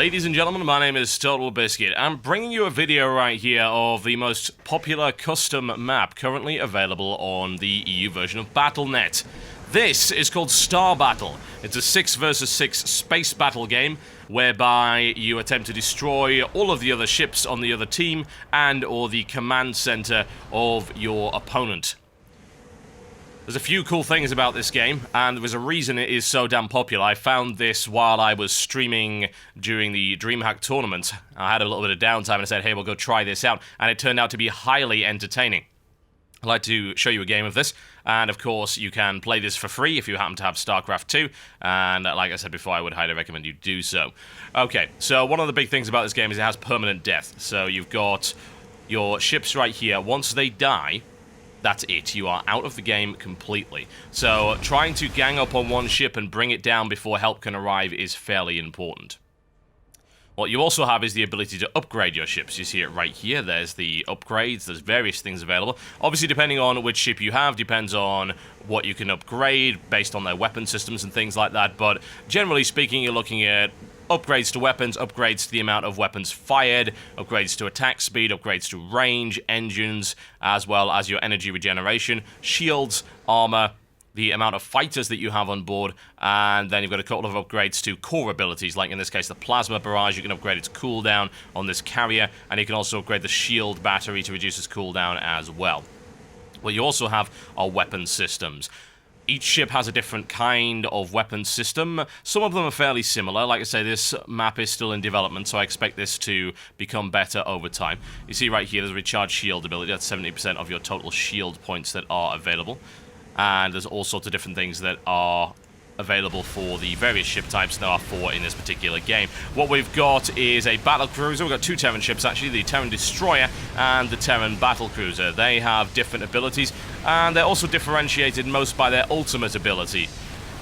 Ladies and gentlemen, my name is TotalBiscuit. I'm bringing you a video right here of the most popular custom map currently available on the EU version of Battle.net. This is called Star Battle. It's a 6 versus 6 space battle game whereby you attempt to destroy all of the other ships on the other team and or the command center of your opponent. There's a few cool things about this game, and there's a reason it is so damn popular. I found this while I was streaming during the DreamHack tournament. I had a little bit of downtime and I said, hey, we'll go try this out, and it turned out to be highly entertaining. I'd like to show you a game of this, and of course you can play this for free if you happen to have Starcraft 2, and like I said before, I would highly recommend you do so. Okay, so one of the big things about this game is it has permanent death. So you've got your ships right here. Once they die, that's it. You are out of the game completely. So trying to gang up on one ship and bring it down before help can arrive is fairly important. What you also have is the ability to upgrade your ships. You see it right here. There's the upgrades. There's various things available. Obviously, depending on which ship you have, depends on what you can upgrade based on their weapon systems and things like that. But generally speaking, you're looking at upgrades to weapons, upgrades to the amount of weapons fired, upgrades to attack speed, upgrades to range, engines, as well as your energy regeneration, shields, armor, the amount of fighters that you have on board, and then you've got a couple of upgrades to core abilities, like in this case the Plasma Barrage. You can upgrade its cooldown on this carrier, and you can also upgrade the shield battery to reduce its cooldown as well. What you also have are weapon systems. Each ship has a different kind of weapon system. Some of them are fairly similar. Like I say, this map is still in development, so I expect this to become better over time. You see right here, there's a recharge shield ability. That's 70% of your total shield points that are available. And there's all sorts of different things that are available for the various ship types there are for in this particular game. What we've got is a battle cruiser. We've got two Terran ships actually, the Terran Destroyer and the Terran Battle Cruiser. They have different abilities, and they're also differentiated most by their ultimate ability.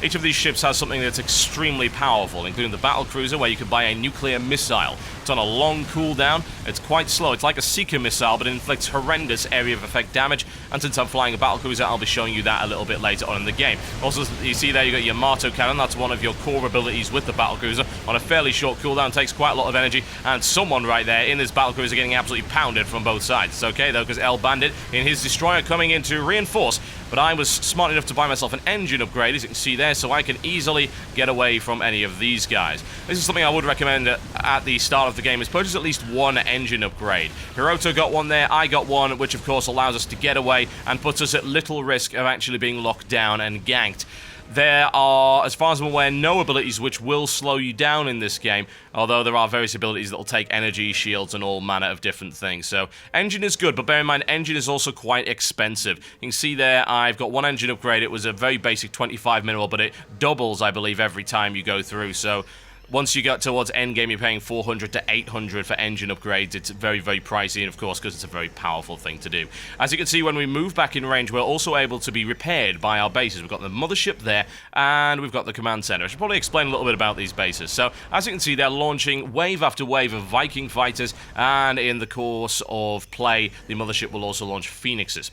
Each of these ships has something that's extremely powerful, including the Battle Cruiser, where you can buy a nuclear missile. It's on a long cooldown. It's quite slow. It's like a Seeker missile, but it inflicts horrendous area of effect damage. And since I'm flying a Battle Cruiser, I'll be showing you that a little bit later on in the game. Also, you see there, you got your Marto Cannon. That's one of your core abilities with the Battle Cruiser. On a fairly short cooldown, takes quite a lot of energy. And someone right there in this Battle Cruiser getting absolutely pounded from both sides. It's okay, though, because El Bandit in his Destroyer coming in to reinforce. But I was smart enough to buy myself an engine upgrade, as you can see there, so I can easily get away from any of these guys. This is something I would recommend at the start of the game, is purchase at least one engine upgrade. Hiroto got one there, I got one, which of course allows us to get away and puts us at little risk of actually being locked down and ganked. There are, as far as I'm aware, no abilities which will slow you down in this game, although there are various abilities that will take energy, shields, and all manner of different things. So, engine is good, but bear in mind, engine is also quite expensive. You can see there, I've got one engine upgrade. It was a very basic 25 mineral, but it doubles, I believe, every time you go through. So, once you get towards endgame, you're paying 400 to 800 for engine upgrades. It's very, very pricey, and of course, because it's a very powerful thing to do. As you can see, when we move back in range, we're also able to be repaired by our bases. We've got the mothership there, and we've got the command center. I should probably explain a little bit about these bases. So, as you can see, they're launching wave after wave of Viking fighters, and in the course of play, the mothership will also launch phoenixes.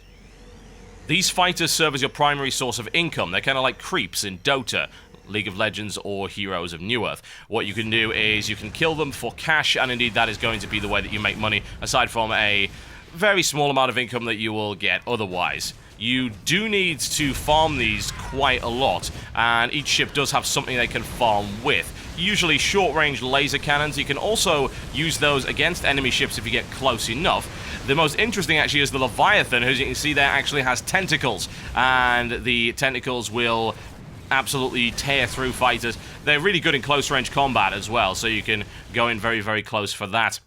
These fighters serve as your primary source of income. They're kind of like creeps in Dota, League of Legends, or Heroes of New Earth. What you can do is you can kill them for cash, and indeed that is going to be the way that you make money, aside from a very small amount of income that you will get otherwise. You do need to farm these quite a lot, and each ship does have something they can farm with. Usually short-range laser cannons. You can also use those against enemy ships if you get close enough. The most interesting actually is the Leviathan, who, as you can see there, actually has tentacles, and the tentacles will absolutely tear through fighters. They're really good in close-range combat as well, so you can go in very, very close for that.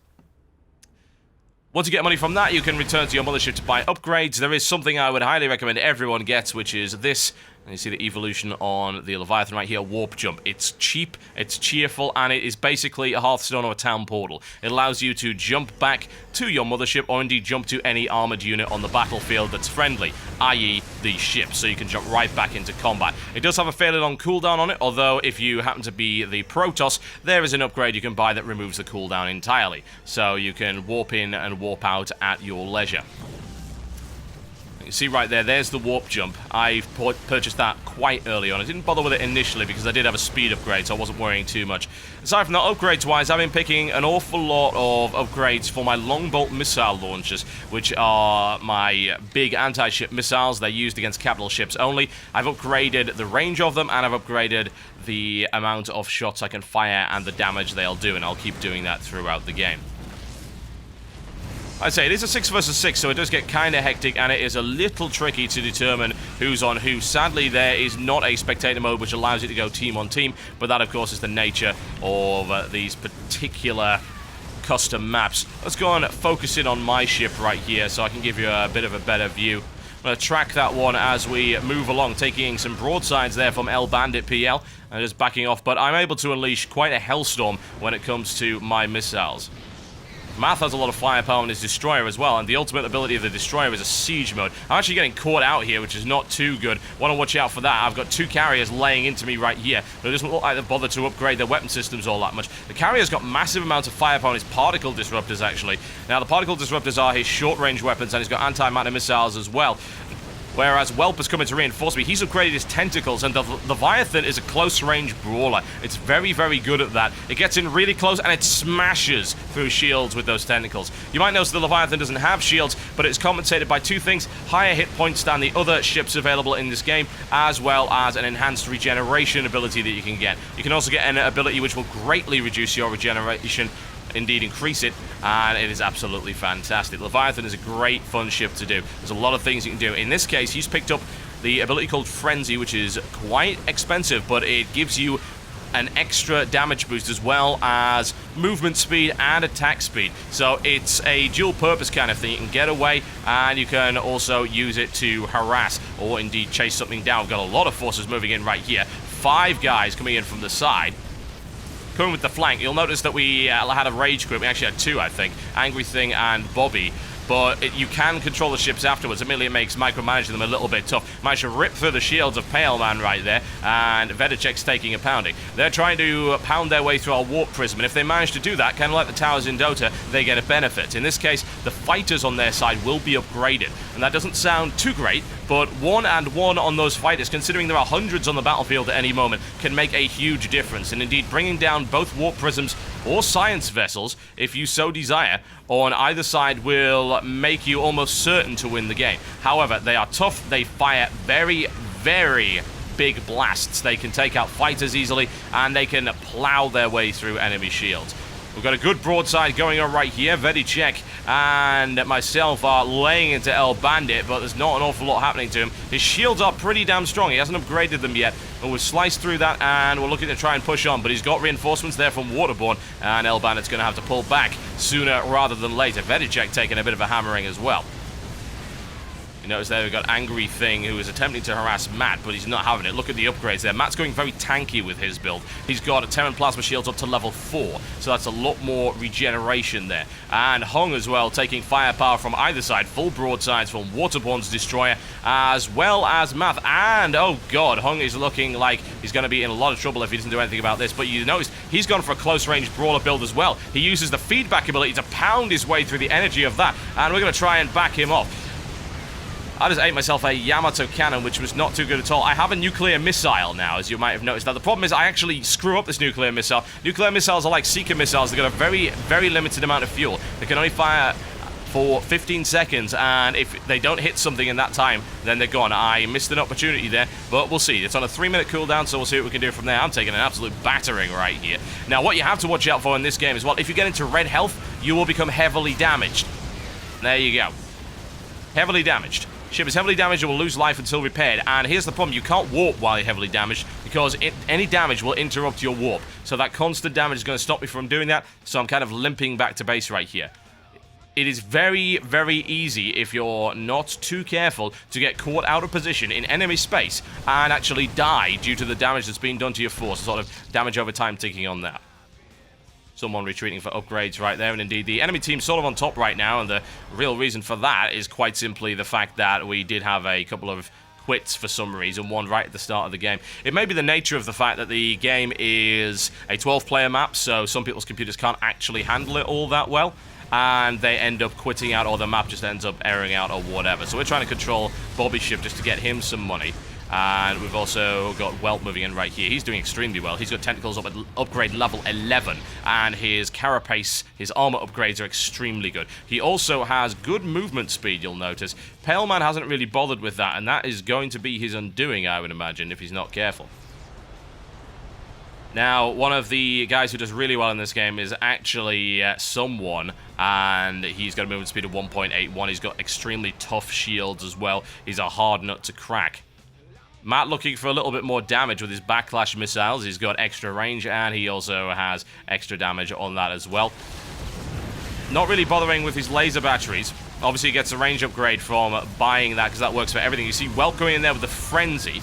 Once you get money from that, you can return to your mothership to buy upgrades. There is something I would highly recommend everyone gets, which is this. And you see the evolution on the Leviathan right here, Warp Jump. It's cheap, it's cheerful, and it is basically a Hearthstone or a town portal. It allows you to jump back to your mothership, or indeed jump to any armored unit on the battlefield that's friendly, i.e. the ship, so you can jump right back into combat. It does have a fairly long cooldown on it, although if you happen to be the Protoss, there is an upgrade you can buy that removes the cooldown entirely. So you can warp in and warp out at your leisure. You see right there, there's the warp jump. I purchased that quite early on. I didn't bother with it initially because I did have a speed upgrade, so I wasn't worrying too much. Aside from that, upgrades-wise, I've been picking an awful lot of upgrades for my long-bolt missile launchers, which are my big anti-ship missiles. They're used against capital ships only. I've upgraded the range of them, and I've upgraded the amount of shots I can fire and the damage they'll do, and I'll keep doing that throughout the game. I'd say it is a 6 versus 6, so it does get kind of hectic, and it is a little tricky to determine who's on who. Sadly, there is not a spectator mode which allows you to go team on team, but that, of course, is the nature of these particular custom maps. Let's go and focus in on my ship right here so I can give you a bit of a better view. I'm going to track that one as we move along, taking some broadsides there from L Bandit PL, and just backing off, but I'm able to unleash quite a hellstorm when it comes to my missiles. Math has a lot of firepower in his destroyer as well, and the ultimate ability of the destroyer is a siege mode. I'm actually getting caught out here, which is not too good. Want to watch out for that. I've got 2 carriers laying into me right here, but it doesn't look like they've bothered to upgrade their weapon systems all that much. The carrier's got massive amounts of firepower in his particle disruptors, actually. Now, the particle disruptors are his short-range weapons, and he's got anti-matter missiles as well. Whereas Whelp has come in to reinforce me. He's upgraded his tentacles, and the Leviathan is a close-range brawler. It's very, very good at that. It gets in really close, and it smashes through shields with those tentacles. You might notice the Leviathan doesn't have shields, but it's compensated by 2 things: higher hit points than the other ships available in this game, as well as an enhanced regeneration ability that you can get. You can also get an ability which will greatly reduce your regeneration, indeed increase it, and it is absolutely fantastic. Leviathan is a great fun ship to do. There's a lot of things you can do. In this case, he's picked up the ability called Frenzy, which is quite expensive, but it gives you an extra damage boost as well as movement speed and attack speed. So it's a dual purpose kind of thing. You can get away, and you can also use it to harass or indeed chase something down. We've got a lot of forces moving in right here. 5 guys coming in from the side. Coming with the flank, you'll notice that we had a rage group. We actually had 2, I think. Angry Thing and Bobby. But you can control the ships afterwards. Admittedly, it makes micromanaging them a little bit tough. Managed to rip through the shields of Pale Man right there, and Vedicek's taking a pounding. They're trying to pound their way through our warp prism, and if they manage to do that, kind of like the towers in Dota, they get a benefit. In this case, the fighters on their side will be upgraded, and that doesn't sound too great, but 1 and 1 on those fighters, considering there are hundreds on the battlefield at any moment, can make a huge difference. And indeed, bringing down both warp prisms or science vessels, if you so desire, on either side will make you almost certain to win the game. However, they are tough. They fire very, very big blasts. They can take out fighters easily, and they can plow their way through enemy shields. We've got a good broadside going on right here. Vedicek and myself are laying into L Bandit, but there's not an awful lot happening to him. His shields are pretty damn strong. He hasn't upgraded them yet, but we've sliced through that, and we're looking to try and push on, but he's got reinforcements there from Waterborne, and L Bandit's going to have to pull back sooner rather than later. Vedicek taking a bit of a hammering as well. You notice there we've got Angry Thing, who is attempting to harass Matt, but he's not having it. Look at the upgrades there. Matt's going very tanky with his build. He's got a Terran Plasma Shields up to level 4, so that's a lot more regeneration there. And Hung as well, taking firepower from either side. Full broadsides from Waterborne's Destroyer, as well as Matt. And, oh god, Hung is looking like he's going to be in a lot of trouble if he doesn't do anything about this. But you notice he's gone for a close-range brawler build as well. He uses the feedback ability to pound his way through the energy of that, and we're going to try and back him off. I just ate myself a Yamato cannon, which was not too good at all. I have a nuclear missile now, as you might have noticed. Now, the problem is I actually screw up this nuclear missile. Nuclear missiles are like Seeker missiles. They've got a very, very limited amount of fuel. They can only fire for 15 seconds, and if they don't hit something in that time, then they're gone. I missed an opportunity there, but we'll see. It's on a 3-minute cooldown, so we'll see what we can do from there. I'm taking an absolute battering right here. Now, what you have to watch out for in this game is, well, if you get into red health, you will become heavily damaged. There you go. Heavily damaged. Ship is heavily damaged and will lose life until repaired. And here's the problem: you can't warp while you're heavily damaged, because any damage will interrupt your warp. So that constant damage is going to stop me from doing that, so I'm kind of limping back to base right here. It is very, very easy, if you're not too careful, to get caught out of position in enemy space and actually die due to the damage that's been done to your force. Sort of damage over time ticking on that. Someone retreating for upgrades right there, and indeed the enemy team's sort of on top right now, and the real reason for that is quite simply the fact that we did have a couple of quits for some reason, one right at the start of the game. It may be the nature of the fact that the game is a 12-player map, so some people's computers can't actually handle it all that well. and they end up quitting out, or the map just ends up erroring out or whatever. So we're trying to control Bobby's ship just to get him some money. And we've also got Welt moving in right here. He's doing extremely well. He's got tentacles up at upgrade level 11, and his carapace, his armor upgrades are extremely good. He also has good movement speed, you'll notice. Pale Man hasn't really bothered with that, and that is going to be his undoing, I would imagine, if he's not careful. Now, one of the guys who does really well in this game is actually someone, and he's got a movement speed of 1.81. He's got extremely tough shields as well. He's a hard nut to crack. Matt looking for a little bit more damage with his backlash missiles. He's got extra range, and he also has extra damage on that as well. Not really bothering with his laser batteries. Obviously, he gets a range upgrade from buying that, because that works for everything. You see Welt going in there with the Frenzy.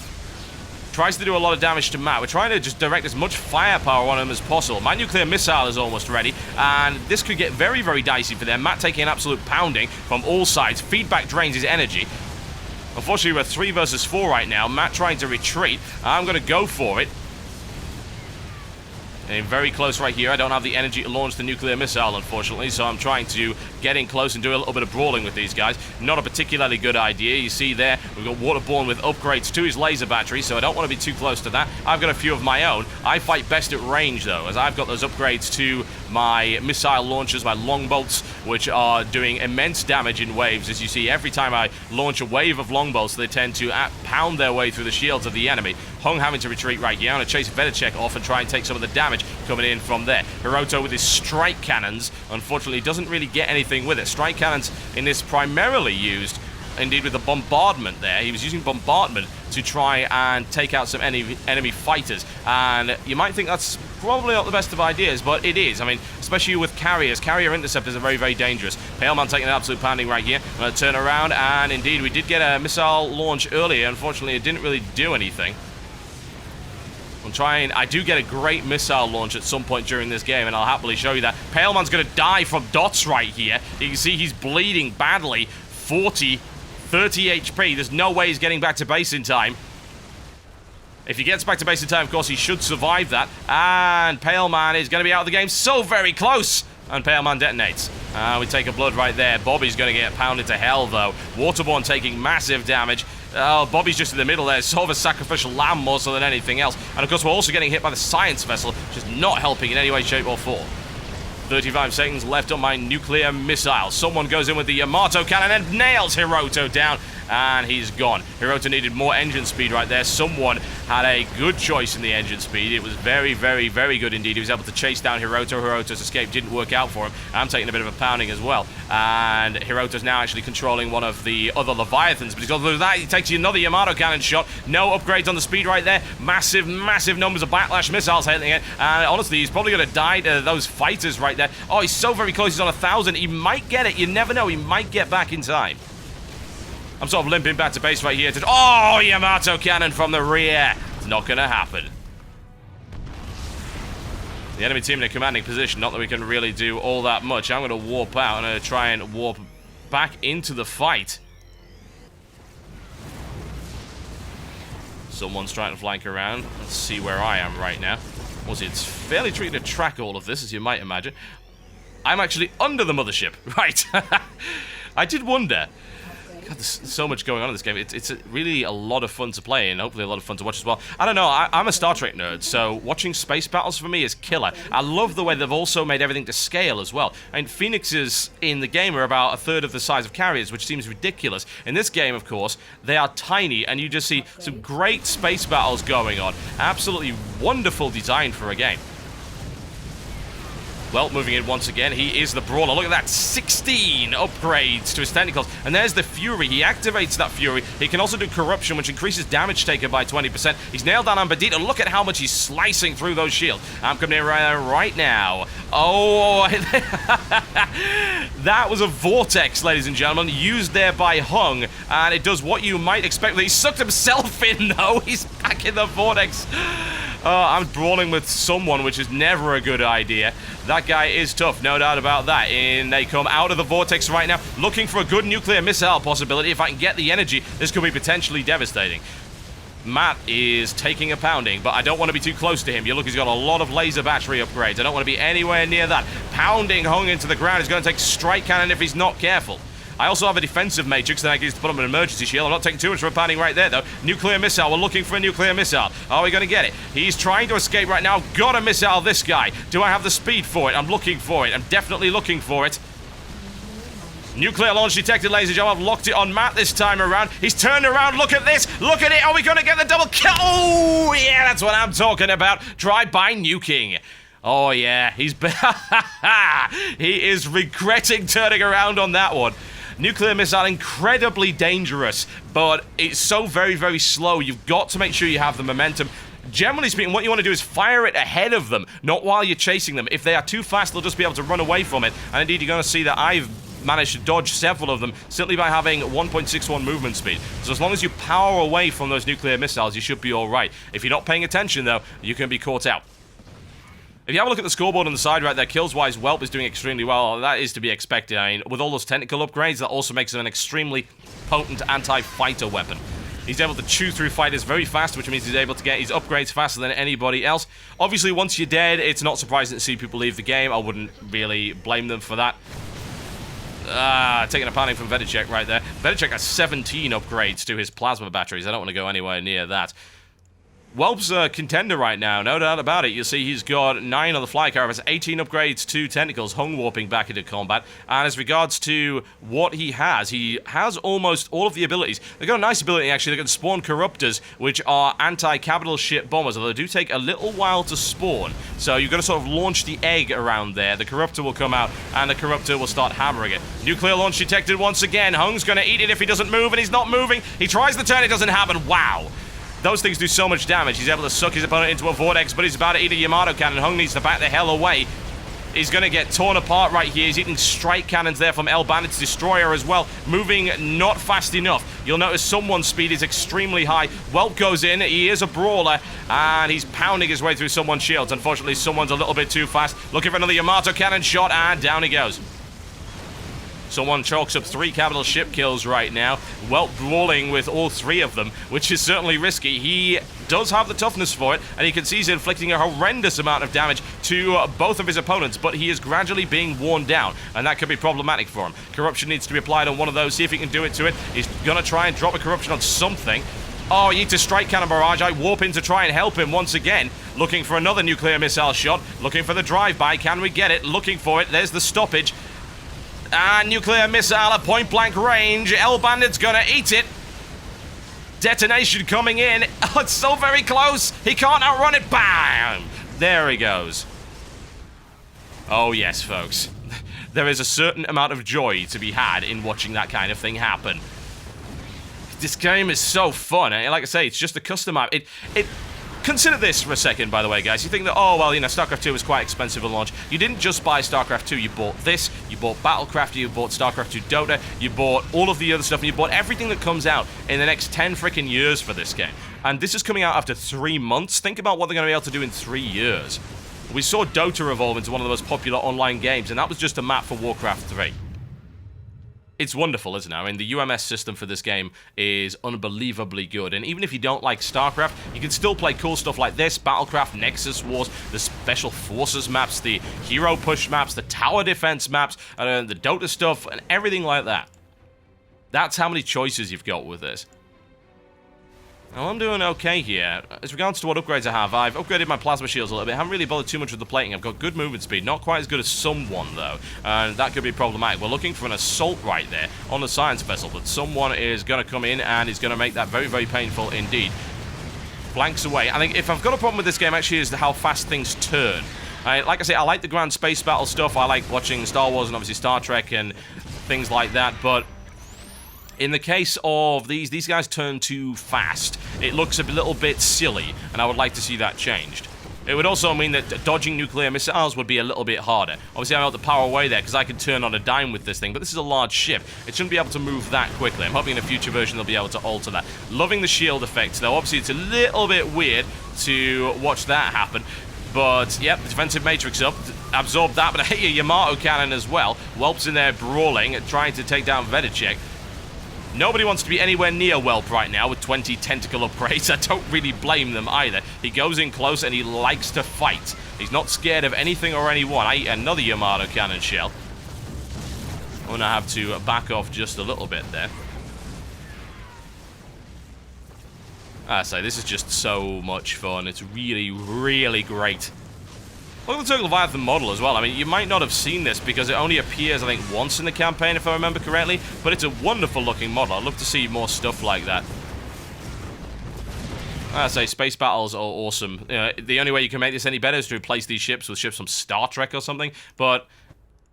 Tries to do a lot of damage to Matt. We're trying to just direct as much firepower on him as possible. My nuclear missile is almost ready, and this could get very, very dicey for them. Matt taking an absolute pounding from all sides. Feedback drains his energy. Unfortunately, we're 3 versus 4 right now. Matt trying to retreat. I'm going to go for it. And very close right here. I don't have the energy to launch the nuclear missile, unfortunately, so I'm trying to get in close and do a little bit of brawling with these guys. Not a particularly good idea. You see there, we've got Waterborne with upgrades to his laser battery, so I don't want to be too close to that. I've got a few of my own. I fight best at range, though, as I've got those upgrades to my missile launchers, my longbolts, which are doing immense damage in waves. As you see, every time I launch a wave of longbolts, they tend to pound their way through the shields of the enemy. Hung having to retreat right here. I'm going to chase Vedacek off and try and take some of the damage coming in from there. Hiroto with his strike cannons, unfortunately, doesn't really get anything with it. Strike cannons in this primarily used, indeed, with the bombardment there. He was using bombardment to try and take out some enemy fighters. And you might think that's probably not the best of ideas, but it is. I mean, especially with carriers. Carrier interceptors are very, very dangerous. Pale Man taking an absolute pounding right here. I'm going to turn around, and indeed, we did get a missile launch earlier. Unfortunately, it didn't really do anything. I do get a great missile launch at some point during this game, and I'll happily show you that. Pale Man's going to die from dots right here. You can see he's bleeding badly. 30 HP. There's no way he's getting back to base in time. If he gets back to base in time, of course, he should survive that. And Pale Man is going to be out of the game. So very close. And Pale Man detonates. We take a blood right there. Bobby's going to get pounded to hell, though. Waterborne taking massive damage. Bobby's just in the middle there, sort of a sacrificial lamb more so than anything else. And of course, we're also getting hit by the science vessel, which is not helping in any way, shape, or form. 35 seconds left on my nuclear missile. Someone goes in with the Yamato cannon and nails Hiroto down, and he's gone. Hiroto needed more engine speed right there. Someone had a good choice in the engine speed. It was very, very, very good indeed. He was able to chase down Hiroto. Hiroto's escape didn't work out for him. I'm taking a bit of a pounding as well. And Hiroto's now actually controlling one of the other Leviathans. But because of that, he takes another Yamato cannon shot. No upgrades on the speed right there. Massive, massive numbers of backlash missiles hitting it. And honestly, he's probably going to die to those fighters right there. Oh, he's so very close. He's on 1,000. He might get it. You never know. He might get back in time. I'm sort of limping back to base right here. Oh, Yamato cannon from the rear. It's not going to happen. The enemy team in a commanding position. Not that we can really do all that much. I'm going to warp out. I'm going to try and warp back into the fight. Someone's trying to flank around. Let's see where I am right now. Also, it's fairly tricky to track all of this, as you might imagine. I'm actually under the mothership. Right. I did wonder. God, there's so much going on in this game. It's really a lot of fun to play, and hopefully a lot of fun to watch as well. I don't know, I'm a Star Trek nerd, so watching space battles for me is killer. I love the way they've also made everything to scale as well. I mean, Phoenixes in the game are about 1/3 of the size of carriers, which seems ridiculous. In this game, of course, they are tiny, and you just see some great space battles going on. Absolutely wonderful design for a game. Well, moving in once again, he is the brawler. Look at that, 16 upgrades to his tentacles. And there's the Fury. He activates that Fury. He can also do Corruption, which increases damage taken by 20%. He's nailed down on Bandito. Look at how much he's slicing through those shields. I'm coming in right now. Oh, that was a vortex, ladies and gentlemen, used there by Hung. And it does what you might expect. He sucked himself in, though. He's back in the vortex. I'm brawling with someone, which is never a good idea. That guy is tough, no doubt about that. And they come out of the vortex right now, looking for a good nuclear missile possibility. If I can get the energy, this could be potentially devastating. Matt is taking a pounding, but I don't want to be too close to him. You look, he's got a lot of laser battery upgrades. I don't want to be anywhere near that. Pounding hung into the ground. He's going to take strike cannon if he's not careful. I also have a defensive matrix that I can use to put up an emergency shield. I'm not taking too much of a pounding right there, though. Nuclear missile. We're looking for a nuclear missile. Are we going to get it? He's trying to escape right now. Got a missile, this guy. Do I have the speed for it? I'm looking for it. I'm definitely looking for it. Nuclear launch detected, ladies and gentlemen. I've locked it on Matt this time around. He's turned around. Look at this. Look at it. Are we going to get the double kill? Oh, yeah, that's what I'm talking about. Drive-by nuking. Oh, yeah. He's... he is regretting turning around on that one. Nuclear missile, incredibly dangerous, but it's so very, very slow. You've got to make sure you have the momentum. Generally speaking, what you want to do is fire it ahead of them, not while you're chasing them. If they are too fast, they'll just be able to run away from it. And indeed, you're going to see that I've managed to dodge several of them simply by having 1.61 movement speed. So as long as you power away from those nuclear missiles, you should be all right. If you're not paying attention, though, you can be caught out. If you have a look at the scoreboard on the side right there, kills-wise, Whelp is doing extremely well. That is to be expected. I mean, with all those technical upgrades, that also makes him an extremely potent anti-fighter weapon. He's able to chew through fighters very fast, which means he's able to get his upgrades faster than anybody else. Obviously, once you're dead, it's not surprising to see people leave the game. I wouldn't really blame them for that. Taking a pounding from Vedicek right there. Vedicek has 17 upgrades to his plasma batteries. I don't want to go anywhere near that. Whelp's a contender right now, no doubt about it. You see he's got 9 on the fly caravans, 18 upgrades, 2 tentacles, hung warping back into combat. And as regards to what he has almost all of the abilities. They've got a nice ability, actually. They can spawn Corruptors, which are anti-capital ship bombers, although they do take a little while to spawn. So you've got to sort of launch the egg around there. The Corruptor will come out, and the Corruptor will start hammering it. Nuclear launch detected once again. Hung's going to eat it if he doesn't move, and he's not moving. He tries the turn, it doesn't happen. Wow. Those things do so much damage. He's able to suck his opponent into a vortex, but he's about to eat a Yamato cannon. Hung needs to back the hell away. He's going to get torn apart right here. He's eating strike cannons there from El Bandit's Destroyer as well. Moving not fast enough. You'll notice someone's speed is extremely high. Whelp goes in. He is a brawler, and he's pounding his way through someone's shields. Unfortunately, someone's a little bit too fast. Looking for another Yamato cannon shot, and down he goes. Someone chalks up 3 capital ship kills right now. Whelp brawling with all 3 of them, which is certainly risky. He does have the toughness for it, and you can see he's inflicting a horrendous amount of damage to both of his opponents, but he is gradually being worn down, and that could be problematic for him. Corruption needs to be applied on one of those, see if he can do it to it. He's going to try and drop a corruption on something. Oh, he needs a strike cannon barrage. I warp in to try and help him once again. Looking for another nuclear missile shot. Looking for the drive-by. Can we get it? Looking for it. There's the stoppage. And nuclear missile at point-blank range. El Bandit's gonna eat it. Detonation coming in. Oh, it's so very close. He can't outrun it. Bam! There he goes. Oh, yes, folks. There is a certain amount of joy to be had in watching that kind of thing happen. This game is so fun. And like I say, it's just a custom map. Consider this for a second, by the way, guys. You think that, oh, well, you know, StarCraft 2 was quite expensive at launch. You didn't just buy StarCraft 2. You bought this, you bought Battlecraft, you bought StarCraft 2 Dota, you bought all of the other stuff, and you bought everything that comes out in the next 10 freaking years for this game. And this is coming out after 3 months. Think about what they're going to be able to do in 3 years. We saw Dota evolve into one of the most popular online games, and that was just a map for Warcraft 3. It's wonderful, isn't it? I mean, the UMS system for this game is unbelievably good. And even if you don't like StarCraft, you can still play cool stuff like this, Battlecraft, Nexus Wars, the Special Forces maps, the Hero Push maps, the Tower Defense maps, the Dota stuff, and everything like that. That's how many choices you've got with this. Well, I'm doing okay here. As regards to what upgrades I have, I've upgraded my plasma shields a little bit. I haven't really bothered too much with the plating. I've got good movement speed. Not quite as good as someone, though. And that could be problematic. We're looking for an assault right there on the science vessel, but someone is going to come in and is going to make that very, very painful indeed. Blanks away. I think if I've got a problem with this game, actually, is how fast things turn. Like I say, I like the grand space battle stuff. I like watching Star Wars and obviously Star Trek and things like that, but in the case of these guys turn too fast. It looks a little bit silly, and I would like to see that changed. It would also mean that dodging nuclear missiles would be a little bit harder. Obviously, I'm able to power away there because I can turn on a dime with this thing, but this is a large ship. It shouldn't be able to move that quickly. I'm hoping in a future version they'll be able to alter that. Loving the shield effects, though. Obviously, it's a little bit weird to watch that happen. But, yep, defensive matrix up. Absorb that, but I hate a Yamato cannon as well. Whelp's in there brawling, trying to take down Vedicek. Nobody wants to be anywhere near Whelp right now with 20 tentacle upgrades. I don't really blame them either. He goes in close and he likes to fight. He's not scared of anything or anyone. I eat another Yamato cannon shell. I'm going to have to back off just a little bit there. I say, this is just so much fun. It's really, really great. Look at the Total Leviathan model as well. I mean, you might not have seen this because it only appears, I think, once in the campaign, if I remember correctly. But it's a wonderful looking model. I'd love to see more stuff like that. I say, space battles are awesome. You know, the only way you can make this any better is to replace these ships with ships from Star Trek or something. But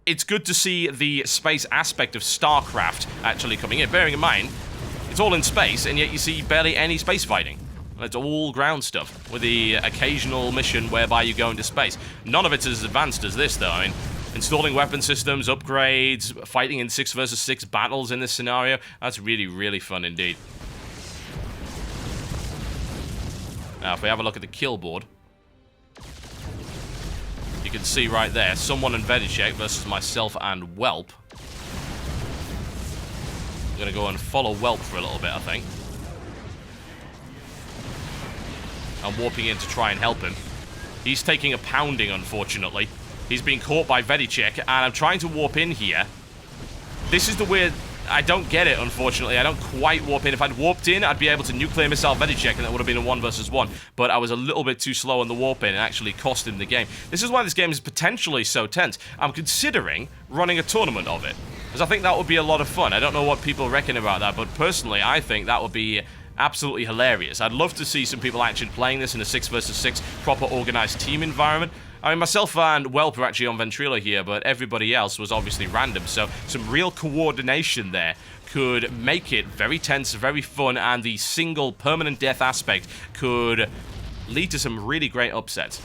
it's good to see the space aspect of Starcraft actually coming in. Bearing in mind, it's all in space, and yet you see barely any space fighting. It's all ground stuff, with the occasional mission whereby you go into space. None of it's as advanced as this, though. I mean, installing weapon systems, upgrades, fighting in 6 versus 6 battles in this scenario, that's really, really fun indeed. Now, if we have a look at the kill board, you can see right there, someone and Vedicek versus myself and Whelp. I'm going to go and follow Whelp for a little bit, I think. I'm warping in to try and help him. He's taking a pounding, unfortunately. He's being caught by Vedicek, and I'm trying to warp in here. This is the weird... I don't get it, unfortunately. I don't quite warp in. If I'd warped in, I'd be able to nuclear missile Vedicek, and that would have been a 1 versus 1. But I was a little bit too slow on the warp in and actually cost him the game. This is why this game is potentially so tense. I'm considering running a tournament of it, because I think that would be a lot of fun. I don't know what people reckon about that, but personally, I think that would be absolutely hilarious. I'd love to see some people actually playing this in a 6 versus 6 proper organized team environment. I mean, myself and Whelp are actually on Ventrilo here, but everybody else was obviously random, so some real coordination there could make it very tense, very fun, and the single permanent death aspect could lead to some really great upsets.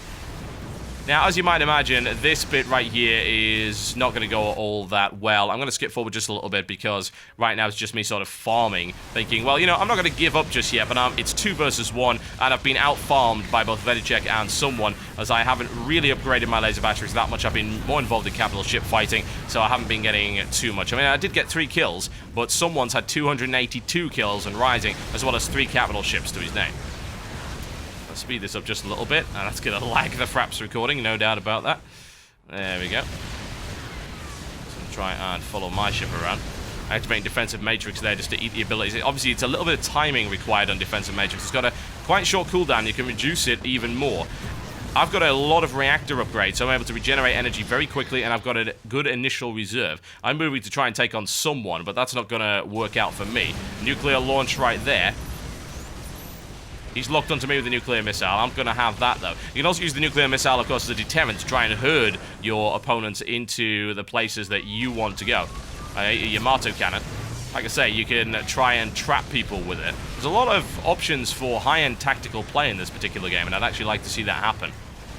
Now, as you might imagine, this bit right here is not going to go all that well. I'm going to skip forward just a little bit because right now it's just me sort of farming, thinking, well, you know, I'm not going to give up just yet, but it's 2 versus 1, and I've been out-farmed by both Vedicek and someone, as I haven't really upgraded my laser batteries that much. I've been more involved in capital ship fighting, so I haven't been getting too much. I mean, I did get 3 kills, but someone's had 282 kills and rising, as well as 3 capital ships to his name. Speed this up just a little bit, and that's going to lag the Fraps recording, no doubt about that. There we go. Just going to try and follow my ship around. Activating Defensive Matrix there just to eat the abilities. Obviously, it's a little bit of timing required on Defensive Matrix. It's got a quite short cooldown. You can reduce it even more. I've got a lot of reactor upgrades, so I'm able to regenerate energy very quickly, and I've got a good initial reserve. I'm moving to try and take on someone, but that's not going to work out for me. Nuclear launch right there. He's locked onto me with the nuclear missile. I'm going to have that, though. You can also use the nuclear missile, of course, as a deterrent to try and herd your opponents into the places that you want to go. A Yamato cannon. Like I say, you can try and trap people with it. There's a lot of options for high-end tactical play in this particular game, and I'd actually like to see that happen.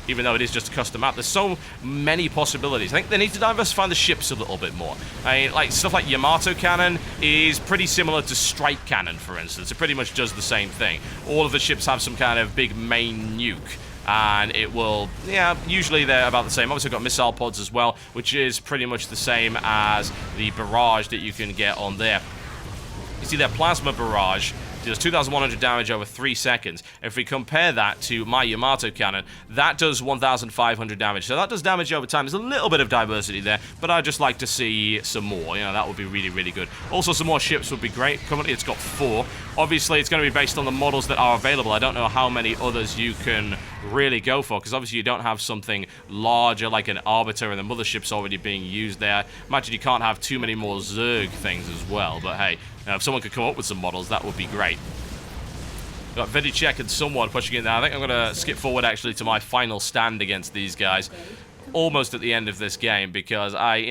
Even though it is just a custom map, there's so many possibilities. I think they need to diversify the ships a little bit more. I mean, like, stuff like Yamato cannon is pretty similar to strike cannon, for instance. It pretty much does the same thing. All of the ships have some kind of big main nuke, and it will, yeah, usually they're about the same. Obviously, I've got missile pods as well, which is pretty much the same as the barrage that you can get on there. You see that plasma barrage does 2,100 damage over 3 seconds. If we compare that to my Yamato cannon, that does 1,500 damage. So that does damage over time. There's a little bit of diversity there, but I'd just like to see some more. You know, that would be really, really good. Also, some more ships would be great. Currently, it's got 4. Obviously, it's going to be based on the models that are available. I don't know how many others you can really go for, because obviously you don't have something larger like an Arbiter, and the mothership's already being used there. Imagine you can't have too many more Zerg things as well, but hey, if someone could come up with some models, that would be great. Got Vedicek and someone pushing in there. I think I'm going to skip forward actually to my final stand against these guys. Almost at the end of this game, because I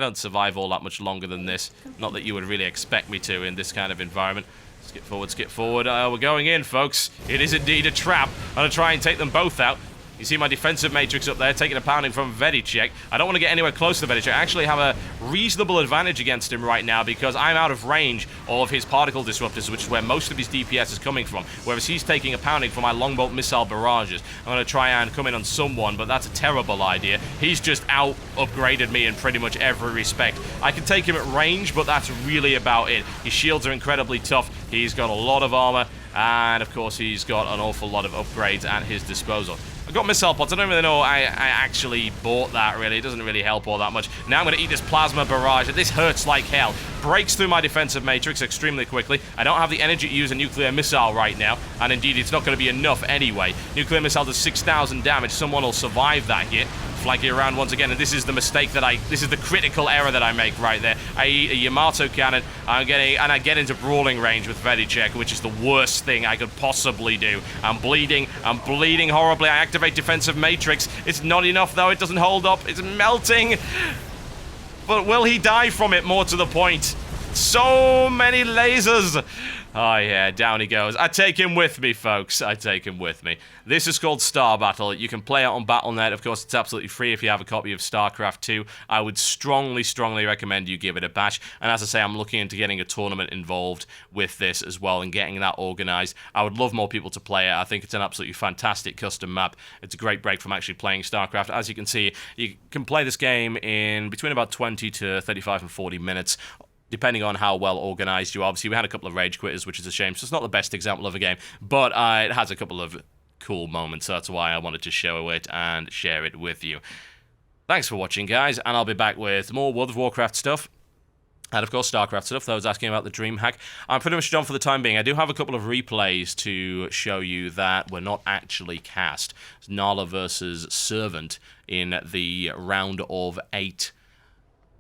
don't survive all that much longer than this. Not that you would really expect me to in this kind of environment. Skip forward, skip forward. We're going in, folks. It is indeed a trap. I'm going to try and take them both out. You see my defensive matrix up there taking a pounding from Vedicek. I don't want to get anywhere close to Vedicek. I actually have a reasonable advantage against him right now because I'm out of range of his particle disruptors, which is where most of his DPS is coming from, whereas he's taking a pounding from my longbolt missile barrages. I'm going to try and come in on someone, but that's a terrible idea. He's just out-upgraded me in pretty much every respect. I can take him at range, but that's really about it. His shields are incredibly tough. He's got a lot of armor, and of course he's got an awful lot of upgrades at his disposal. I've got missile pods. I don't really know I actually bought that, really. It doesn't really help all that much. Now I'm going to eat this plasma barrage. This hurts like hell. Breaks through my defensive matrix extremely quickly. I don't have the energy to use a nuclear missile right now, and indeed it's not going to be enough anyway. Nuclear missile does 6,000 damage. Someone will survive that hit. Flank it around once again, and this is the mistake that this is the critical error that I make right there. I eat a Yamato cannon, and I get into brawling range with Vedicek, which is the worst thing I could possibly do. I'm bleeding horribly. I activate defensive matrix. It's not enough though, it doesn't hold up, it's melting. But will he die from it, more to the point? So many lasers! Oh yeah, down he goes. I take him with me, folks. I take him with me. This is called Star Battle. You can play it on Battle.net. Of course, it's absolutely free if you have a copy of Starcraft 2. I would strongly, strongly recommend you give it a bash. And as I say, I'm looking into getting a tournament involved with this as well and getting that organized. I would love more people to play it. I think it's an absolutely fantastic custom map. It's a great break from actually playing StarCraft. As you can see, you can play this game in between about 20 to 35 and 40 minutes. Depending on how well organized you are. Obviously, we had a couple of rage quitters, which is a shame, so it's not the best example of a game, but it has a couple of cool moments, so that's why I wanted to show it and share it with you. Thanks for watching, guys, and I'll be back with more World of Warcraft stuff, and of course, StarCraft stuff. Those asking about the Dream Hack. I'm pretty much done for the time being. I do have a couple of replays to show you that were not actually cast. It's Nala versus Servant in the round of 8.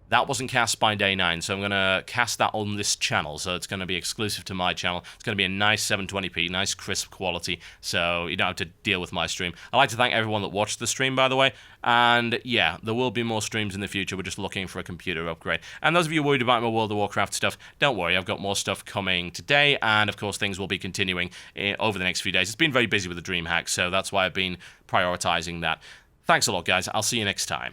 That wasn't cast by day 9, so I'm going to cast that on this channel, so it's going to be exclusive to my channel. It's going to be a nice 720p, nice crisp quality, so you don't have to deal with my stream. I'd like to thank everyone that watched the stream, by the way, and yeah, there will be more streams in the future. We're just looking for a computer upgrade. And those of you worried about my World of Warcraft stuff, don't worry, I've got more stuff coming today, and of course things will be continuing over the next few days. It's been very busy with the Dream Hack, so that's why I've been prioritizing that. Thanks a lot, guys. I'll see you next time.